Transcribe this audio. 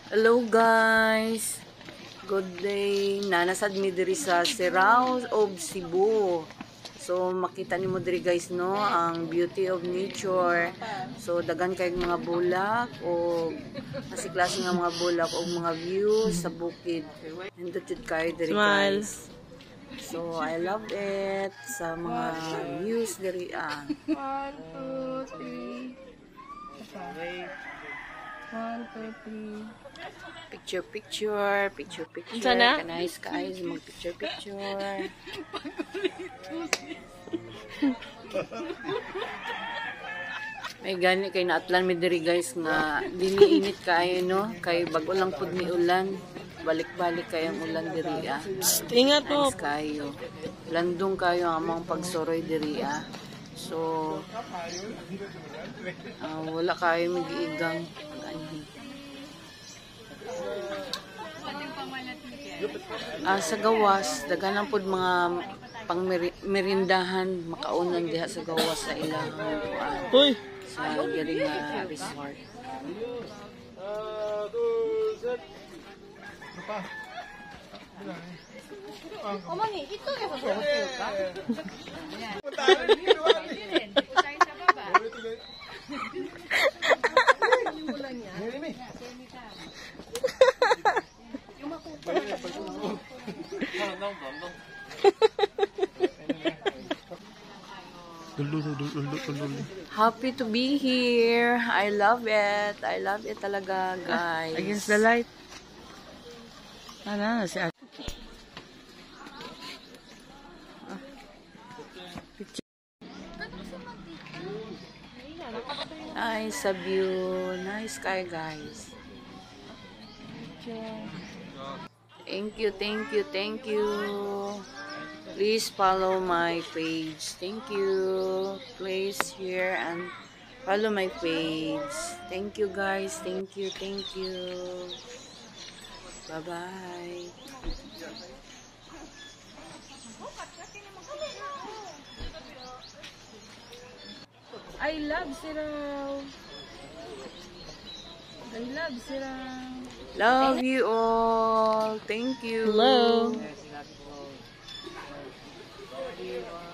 Hello guys, good day. Nanasad mi diri sa Serao of Cebu. So makita nimo diri guys no ang beauty of nature. So dagan kay mga bulak o klase nga mga bulak o mga views sa bukid. Nindot jud kayo diri guys. So I love it sa mga views diri 1, 2, 3. 1, 2, 3. Picture. Kanais guys, mag picture. May gani kay naatlan mi diri guys nga diniinit kayo no, kay bago lang pud mi ulan. Balik-balik kay ang ulan diri Ingat po. Kayo. Landong kayo ang among pagsuroy diri So wala kayo magiigang sa gawas daghanan pod mga pang merindahan makaunan diha sa gawas sa ilang sa diri nga resort. 어머니 이쪽에서 저거 찍을까? Happy to be here. I love it. I love it talaga, guys. Against the light. Ano si Ate? Nice view. Nice sky, guys. Thank you. Please follow my page. Thank you. Please share and follow my page. Thank you guys. Thank you. Bye-bye. I love Serao. Love you all. Thank you. Hello. Love you all.